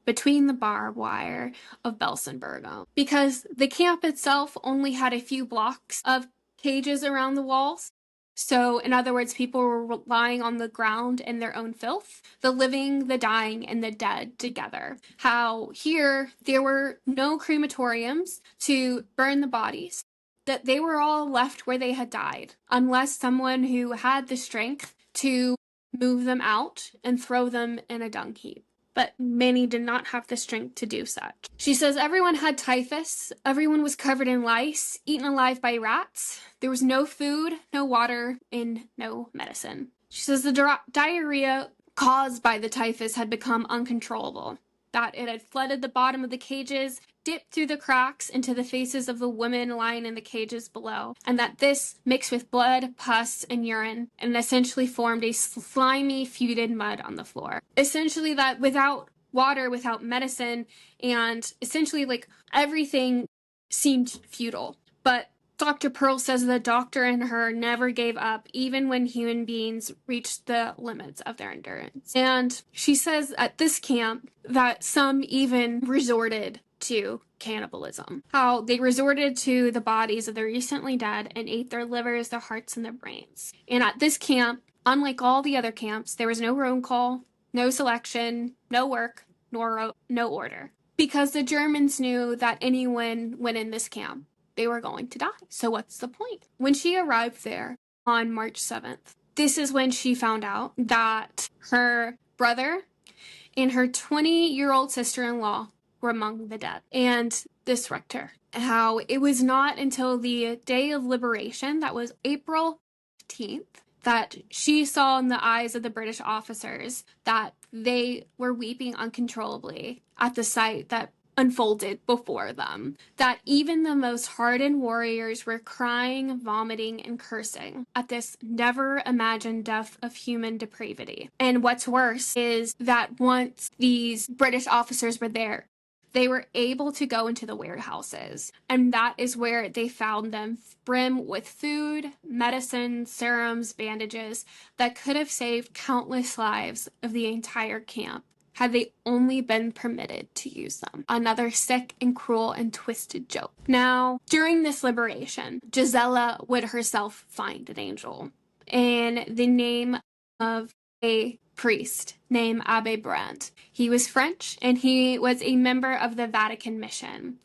between the barbed wire of Belsen-Bergam. Because the camp itself only had a few blocks of cages around the walls. So, in other words, people were lying on the ground in their own filth, the living, the dying, and the dead together. How here there were no crematoriums to burn the bodies, that they were all left where they had died, unless someone who had the strength to move them out and throw them in a dung heap. But many did not have the strength to do such. She says everyone had typhus, everyone was covered in lice, eaten alive by rats. There was no food, no water, and no medicine. She says the diarrhea caused by the typhus had become uncontrollable, that it had flooded the bottom of the cages, dipped through the cracks into the faces of the women lying in the cages below, and that this mixed with blood, pus, and urine, and essentially formed a slimy, fetid mud on the floor. Essentially that without water, without medicine, and essentially like everything seemed futile. But Dr. Pearl says the doctor and her never gave up, even when human beings reached the limits of their endurance. And she says at this camp that some even resorted to cannibalism. How they resorted to the bodies of the recently dead and ate their livers, their hearts, and their brains. And at this camp, unlike all the other camps, there was no roll call, no selection, no work, nor no order. Because the Germans knew that anyone went in this camp, they were going to die. So what's the point? When she arrived there on March 7th, this is when she found out that her brother and her 20-year-old sister-in-law were among the dead. And this wrecked her. How it was not until the day of liberation, that was April 15th, that she saw in the eyes of the British officers that they were weeping uncontrollably at the sight that unfolded before them, that even the most hardened warriors were crying, vomiting, and cursing at this never imagined depth of human depravity. And what's worse is that once these British officers were there, they were able to go into the warehouses, and that is where they found them brim with food, medicine, serums, bandages that could have saved countless lives of the entire camp had they only been permitted to use them. Another sick and cruel and twisted joke. Now, during this liberation, Gisela would herself find an angel in the name of a priest named Abbe Brandt. He was French, and he was a member of the Vatican mission.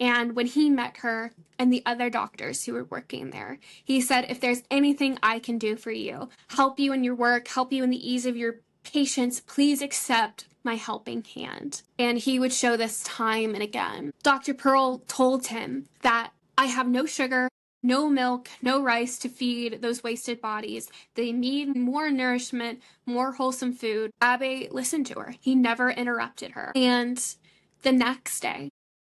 And when he met her and the other doctors who were working there, he said, if there's anything I can do for you, help you in your work, help you in the ease of your patients, please accept my helping hand. And he would show this time and again. Dr. Pearl told him that I have no sugar, no milk, no rice to feed those wasted bodies. They need more nourishment, more wholesome food. Abbe listened to her. He never interrupted her. And the next day,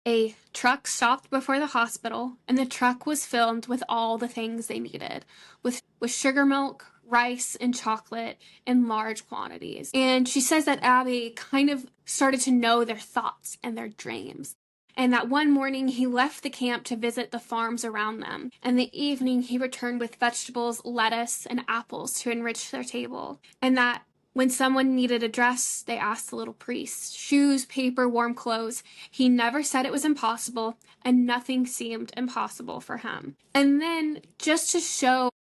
a truck stopped before the hospital, and the truck was filled with all the things they needed, with sugar milk, rice, and chocolate in large quantities. And she says that Abby kind of started to know their thoughts and their dreams. And that one morning he left the camp to visit the farms around them. And the evening he returned with vegetables, lettuce, and apples to enrich their table. And that when someone needed a dress, they asked the little priest. Shoes, paper, warm clothes. He never said it was impossible, and nothing seemed impossible for him. And then, just to show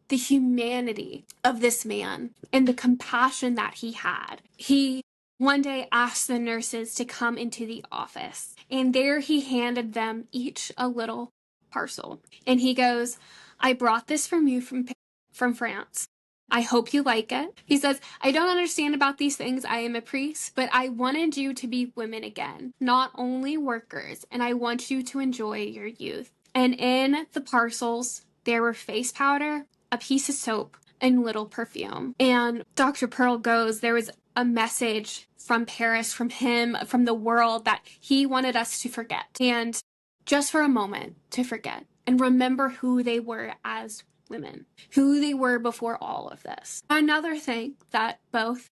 the humanity of this man and the compassion that he had, he one day asked the nurses to come into the office. And there he handed them each a little parcel. And he goes, I brought this from you from France. I hope you like it. He says, I don't understand about these things. I am a priest, but I wanted you to be women again, not only workers, and I want you to enjoy your youth. And in the parcels, there were face powder, a piece of soap, and little perfume. And Dr. Pearl goes, there was a message from Paris, from him, from the world, that he wanted us to forget. And just for a moment, to forget and remember who they were as women, who they were before all of this. Another thing that both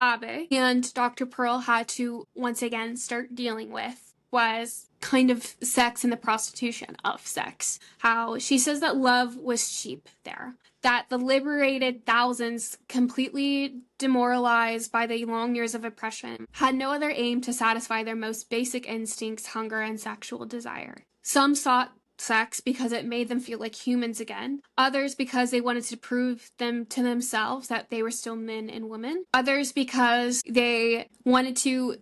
Abe and Dr. Pearl had to once again start dealing with was kind of sex and the prostitution of sex. How she says that love was cheap there. That the liberated thousands, completely demoralized by the long years of oppression, had no other aim to satisfy their most basic instincts, hunger, and sexual desire. Some sought sex because it made them feel like humans again. Others because they wanted to prove them to themselves that they were still men and women. Others because they wanted to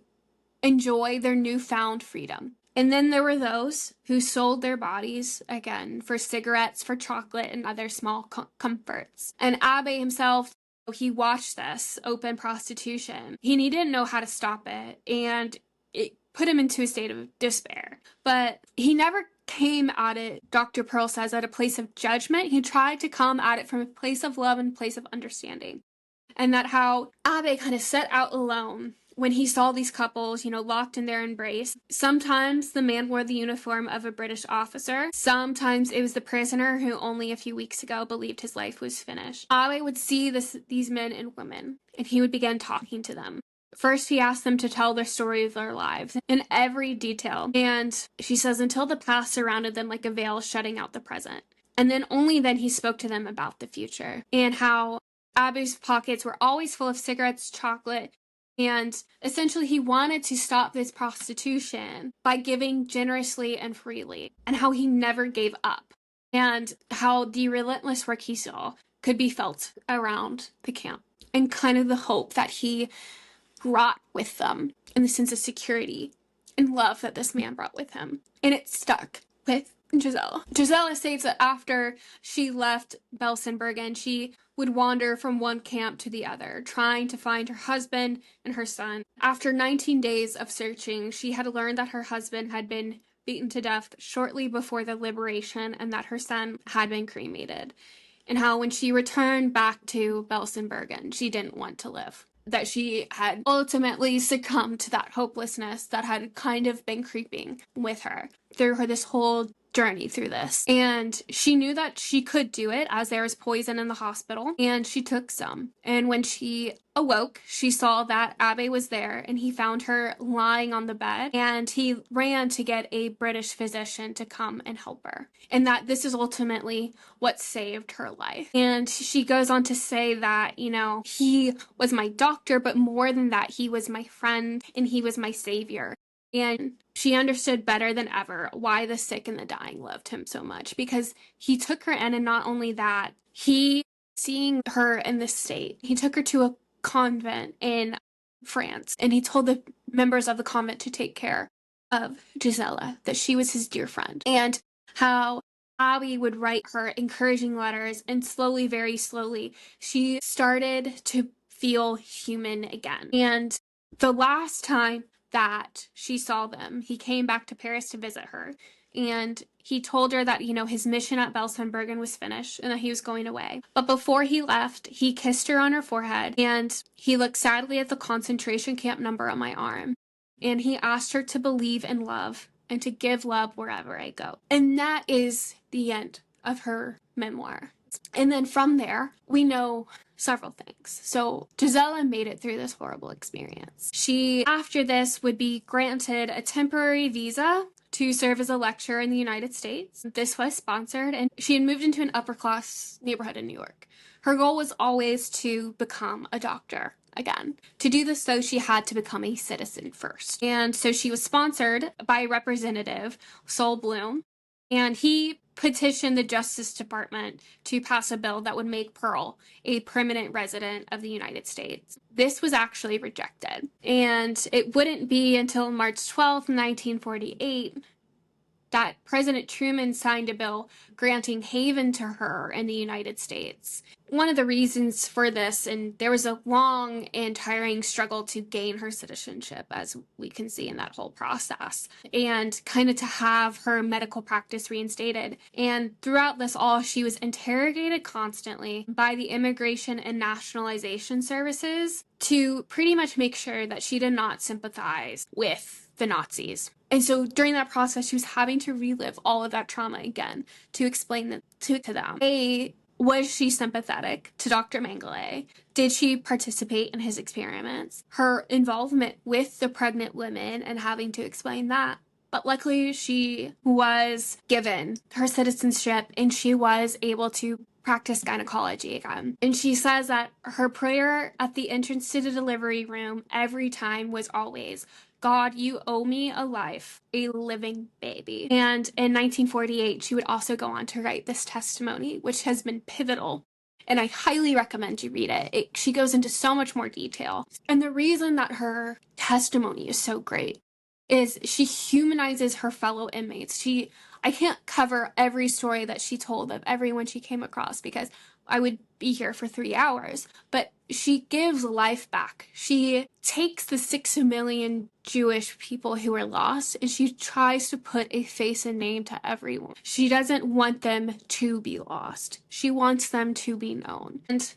enjoy their newfound freedom. And then there were those who sold their bodies, again, for cigarettes, for chocolate, and other small comforts. And Abe himself, he watched this open prostitution. He didn't know how to stop it, and it put him into a state of despair. But he never came at it, Dr. Pearl says, at a place of judgment. He tried to come at it from a place of love and a place of understanding. And that how Abe kind of set out alone when he saw these couples, locked in their embrace. Sometimes the man wore the uniform of a British officer. Sometimes it was the prisoner who only a few weeks ago believed his life was finished. Abe would see these men and women, and he would begin talking to them. First, he asked them to tell their story of their lives in every detail. And she says, until the past surrounded them like a veil shutting out the present. And then only then he spoke to them about the future and how Abe's pockets were always full of cigarettes, chocolate, and essentially he wanted to stop this prostitution by giving generously and freely, and how he never gave up, and how the relentless work he saw could be felt around the camp, and kind of the hope that he brought with them, and the sense of security and love that this man brought with him. And it stuck with Gisela. Gisela states that after she left Belsenbergen, she would wander from one camp to the other, trying to find her husband and her son. After 19 days of searching, she had learned that her husband had been beaten to death shortly before the liberation and that her son had been cremated. And how when she returned back to Belsenbergen, she didn't want to live. That she had ultimately succumbed to that hopelessness that had kind of been creeping with her through this whole journey through this. And she knew that she could do it, as there was poison in the hospital, and she took some. And when she awoke, she saw that Abe was there, and he found her lying on the bed, and he ran to get a British physician to come and help her. And that this is ultimately what saved her life. And she goes on to say that, he was my doctor, but more than that, he was my friend, and he was my savior. And she understood better than ever why the sick and the dying loved him so much, because he took her in, and not only that, he, seeing her in this state, he took her to a convent in France, and he told the members of the convent to take care of Gisela, that she was his dear friend, and how Abby would write her encouraging letters, and slowly, very slowly, she started to feel human again. And the last time that she saw them, he came back to Paris to visit her, and he told her that, his mission at Belsenbergen was finished and that he was going away. But before he left, he kissed her on her forehead, and he looked sadly at the concentration camp number on my arm, and he asked her to believe in love and to give love wherever I go. And that is the end of her memoir. And then from there, we know several things. So Gisela made it through this horrible experience. She, after this, would be granted a temporary visa to serve as a lecturer in the United States. This was sponsored, and she had moved into an upper-class neighborhood in New York. Her goal was always to become a doctor again. To do this, though, she had to become a citizen first. And so she was sponsored by Representative Sol Bloom, and he petitioned the Justice Department to pass a bill that would make Pearl a permanent resident of the United States. This was actually rejected, and it wouldn't be until March 12th, 1948, that President Truman signed a bill granting haven to her in the United States. One of the reasons for this, and there was a long and tiring struggle to gain her citizenship, as we can see in that whole process, and kind of to have her medical practice reinstated. And throughout this all, she was interrogated constantly by the Immigration and Nationalization Services to pretty much make sure that she did not sympathize with the Nazis. And so during that process, she was having to relive all of that trauma again to explain it to them. They Was she sympathetic to Dr. Mengele? Did she participate in his experiments? Her involvement with the pregnant women and having to explain that. But luckily, she was given her citizenship and she was able to practice gynecology again. And she says that her prayer at the entrance to the delivery room every time was always, God, you owe me a life, a living baby. And in 1948, she would also go on to write this testimony, which has been pivotal. And I highly recommend you read it. She goes into so much more detail. And the reason that her testimony is so great is she humanizes her fellow inmates. I can't cover every story that she told of everyone she came across because I would be here for 3 hours, but she gives life back. She takes the 6 million Jewish people who were lost and she tries to put a face and name to everyone. She doesn't want them to be lost. She wants them to be known. And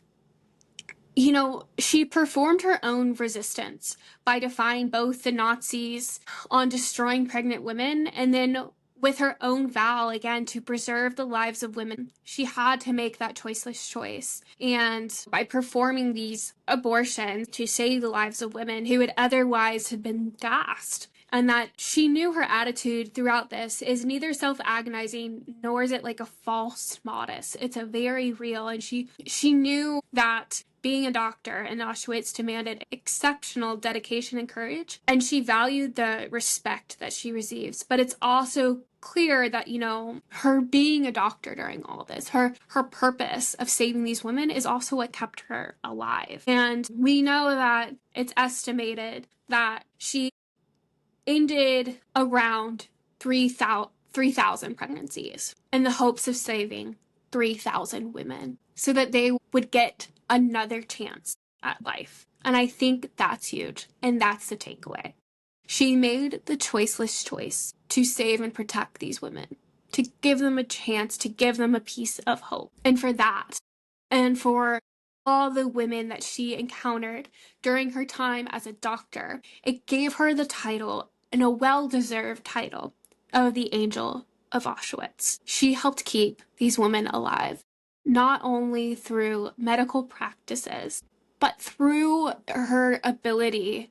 she performed her own resistance by defying both the Nazis on destroying pregnant women and then with her own vow, again, to preserve the lives of women. She had to make that choiceless choice. And by performing these abortions to save the lives of women who would otherwise have been gassed. And that she knew her attitude throughout this is neither self-agonizing nor is it like a false modest. It's a very real, and she knew that being a doctor in Auschwitz demanded exceptional dedication and courage, and she valued the respect that she receives. But it's also clear that, her being a doctor during all this, her purpose of saving these women is also what kept her alive. And we know that it's estimated that she ended around 3,000 pregnancies in the hopes of saving 3,000 women so that they would get another chance at life. And I think that's huge. And that's the takeaway. She made the choiceless choice to save and protect these women, to give them a chance, to give them a piece of hope. And for that, and for all the women that she encountered during her time as a doctor, it gave her the title, and a well-deserved title, of the Angel of Auschwitz. She helped keep these women alive, not only through medical practices, but through her ability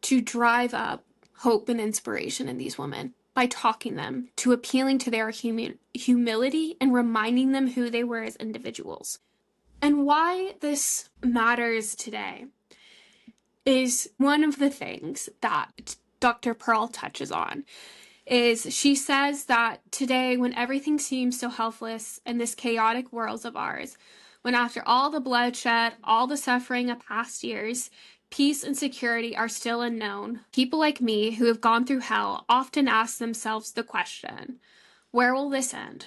to drive up hope and inspiration in these women by talking them, to appealing to their humility and reminding them who they were as individuals. And why this matters today is one of the things that Dr. Pearl touches on. Is she says that today, when everything seems so helpless in this chaotic world of ours, when after all the bloodshed, all the suffering of past years, peace and security are still unknown, people like me who have gone through hell often ask themselves the question, where will this end?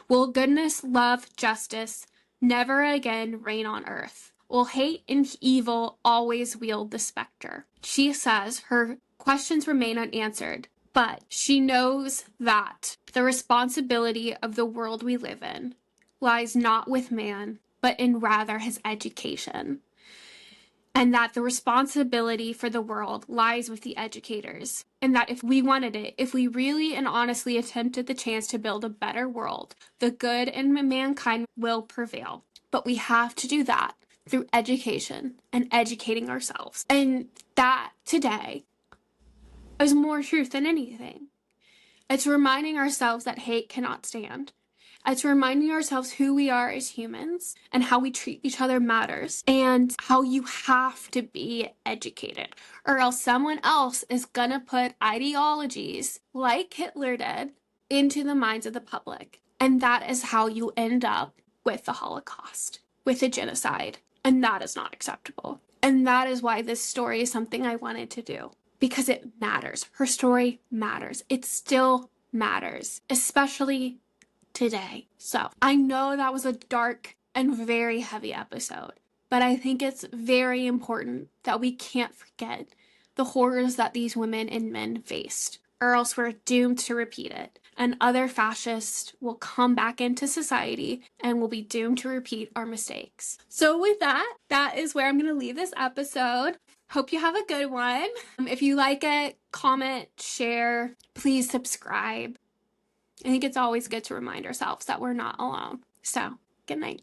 Will goodness, love, justice never again reign on earth? Will hate and evil always wield the specter? She says her questions remain unanswered, but she knows that the responsibility of the world we live in lies not with man, but in rather his education. And that the responsibility for the world lies with the educators. And that if we wanted it, if we really and honestly attempted the chance to build a better world, the good in mankind will prevail. But we have to do that through education and educating ourselves. And that today is more truth than anything. It's reminding ourselves that hate cannot stand. It's reminding ourselves who we are as humans and how we treat each other matters, and how you have to be educated or else someone else is gonna put ideologies like Hitler did into the minds of the public. And that is how you end up with the Holocaust, with a genocide. And that is not acceptable. And that is why this story is something I wanted to do. Because it matters. Her story matters. It still matters, especially today. So I know that was a dark and very heavy episode, but I think it's very important that we can't forget the horrors that these women and men faced, or else we're doomed to repeat it. And other fascists will come back into society and will be doomed to repeat our mistakes. So with that, that is where I'm going to leave this episode. Hope you have a good one. If you like it, comment, share, please subscribe. I think it's always good to remind ourselves that we're not alone. So, good night.